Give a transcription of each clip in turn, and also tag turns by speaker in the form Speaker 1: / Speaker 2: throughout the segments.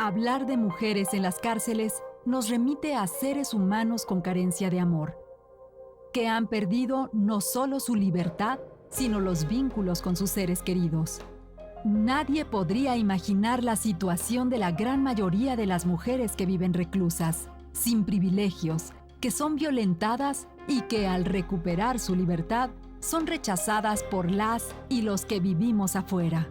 Speaker 1: Hablar de mujeres en las cárceles nos remite a seres humanos con carencia de amor, que han perdido no solo su libertad, sino los vínculos con sus seres queridos. Nadie podría imaginar la situación de la gran mayoría de las mujeres que viven reclusas, sin privilegios, que son violentadas y que al recuperar su libertad son rechazadas por las y los que vivimos afuera.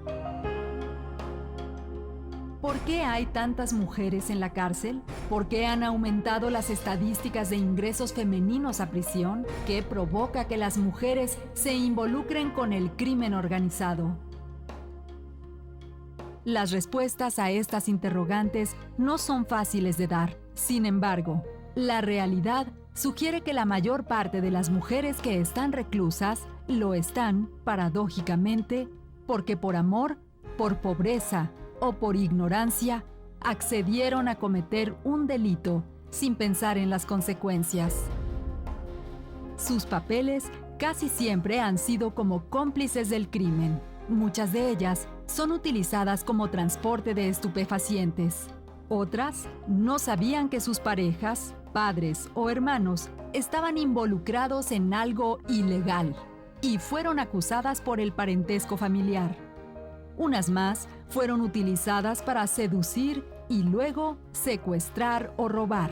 Speaker 1: ¿Por qué hay tantas mujeres en la cárcel? ¿Por qué han aumentado las estadísticas de ingresos femeninos a prisión? ¿Qué provoca que las mujeres se involucren con el crimen organizado? Las respuestas a estas interrogantes no son fáciles de dar. Sin embargo, la realidad sugiere que la mayor parte de las mujeres que están reclusas lo están, paradójicamente, porque por amor, por pobreza o por ignorancia, accedieron a cometer un delito sin pensar en las consecuencias. Sus papeles casi siempre han sido como cómplices del crimen. Muchas de ellas son utilizadas como transporte de estupefacientes. Otras no sabían que sus parejas, padres o hermanos estaban involucrados en algo ilegal y fueron acusadas por el parentesco familiar. Unas más fueron utilizadas para seducir y luego secuestrar o robar.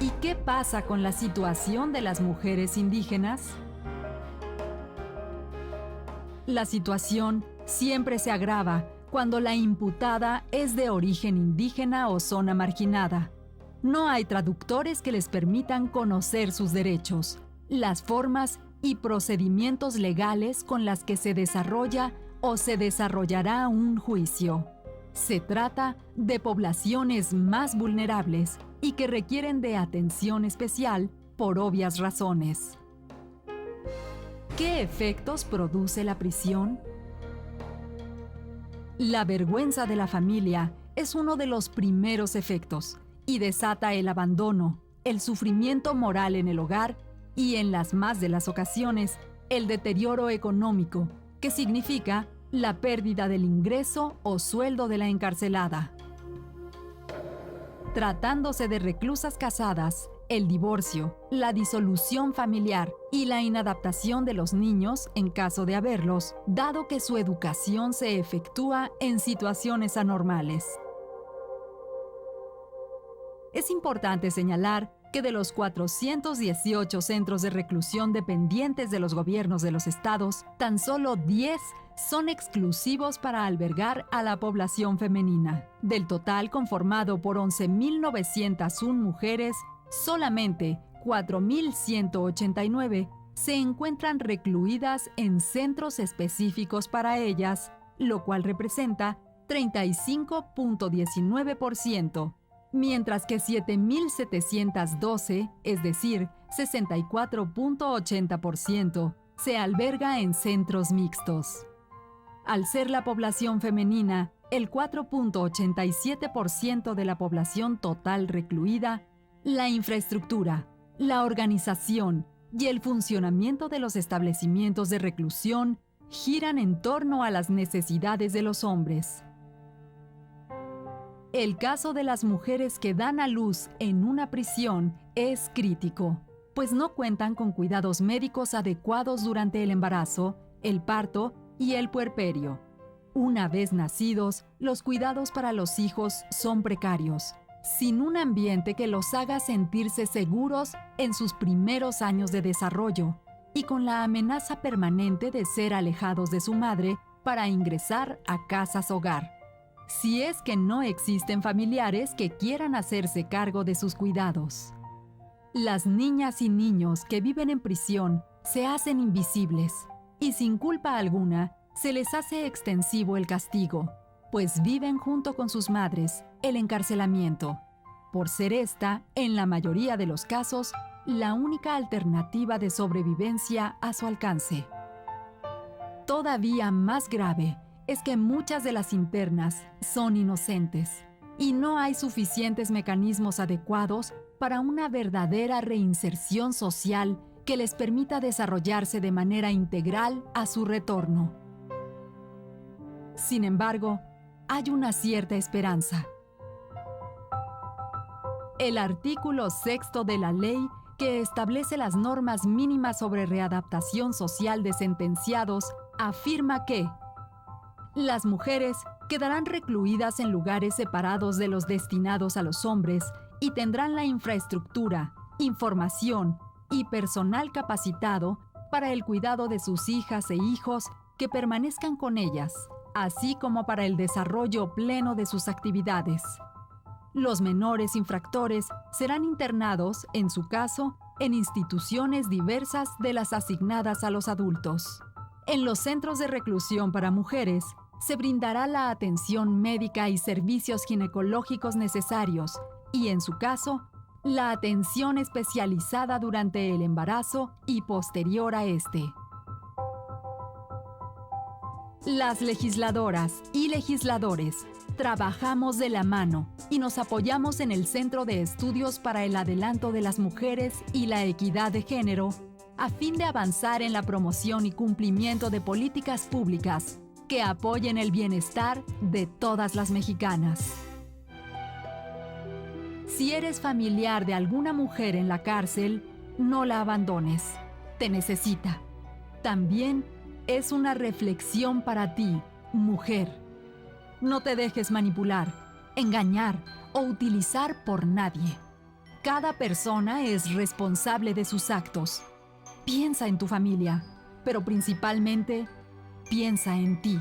Speaker 1: ¿Y qué pasa con la situación de las mujeres indígenas? La situación siempre se agrava cuando la imputada es de origen indígena o zona marginada. No hay traductores que les permitan conocer sus derechos, las formas y procedimientos legales con las que se desarrolla o se desarrollará un juicio. Se trata de poblaciones más vulnerables y que requieren de atención especial por obvias razones. ¿Qué efectos produce la prisión? La vergüenza de la familia es uno de los primeros efectos y desata el abandono, el sufrimiento moral en el hogar y en las más de las ocasiones, el deterioro económico, que significa la pérdida del ingreso o sueldo de la encarcelada. Tratándose de reclusas casadas, el divorcio, la disolución familiar y la inadaptación de los niños en caso de haberlos, dado que su educación se efectúa en situaciones anormales. Es importante señalar que de los 418 centros de reclusión dependientes de los gobiernos de los estados, tan solo 10 son exclusivos para albergar a la población femenina. Del total conformado por 11.901 mujeres, solamente 4.189 se encuentran recluidas en centros específicos para ellas, lo cual representa 35.19%. Mientras que 7.712, es decir, 64.80%, se alberga en centros mixtos. Al ser la población femenina el 4.87% de la población total recluida, la infraestructura, la organización y el funcionamiento de los establecimientos de reclusión giran en torno a las necesidades de los hombres. El caso de las mujeres que dan a luz en una prisión es crítico, pues no cuentan con cuidados médicos adecuados durante el embarazo, el parto y el puerperio. Una vez nacidos, los cuidados para los hijos son precarios, sin un ambiente que los haga sentirse seguros en sus primeros años de desarrollo y con la amenaza permanente de ser alejados de su madre para ingresar a casas hogar. Si es que no existen familiares que quieran hacerse cargo de sus cuidados. Las niñas y niños que viven en prisión se hacen invisibles y sin culpa alguna se les hace extensivo el castigo, pues viven junto con sus madres el encarcelamiento, por ser esta, en la mayoría de los casos, la única alternativa de sobrevivencia a su alcance. Todavía más grave es que muchas de las internas son inocentes. y no hay suficientes mecanismos adecuados para una verdadera reinserción social que les permita desarrollarse de manera integral a su retorno. Sin embargo, hay una cierta esperanza. El artículo 6 de la ley que establece las normas mínimas sobre readaptación social de sentenciados afirma que las mujeres quedarán recluidas en lugares separados de los destinados a los hombres y tendrán la infraestructura, información y personal capacitado para el cuidado de sus hijas e hijos que permanezcan con ellas, así como para el desarrollo pleno de sus actividades. Los menores infractores serán internados, en su caso, en instituciones diversas de las asignadas a los adultos. En los centros de reclusión para mujeres, se brindará la atención médica y servicios ginecológicos necesarios y, en su caso, la atención especializada durante el embarazo y posterior a este. Las legisladoras y legisladores trabajamos de la mano y nos apoyamos en el Centro de Estudios para el Adelanto de las Mujeres y la Equidad de Género a fin de avanzar en la promoción y cumplimiento de políticas públicas que apoyen el bienestar de todas las mexicanas. Si eres familiar de alguna mujer en la cárcel, no la abandones. Te necesita. También es una reflexión para ti, mujer. No te dejes manipular, engañar o utilizar por nadie. Cada persona es responsable de sus actos. Piensa en tu familia, pero principalmente, piensa en ti.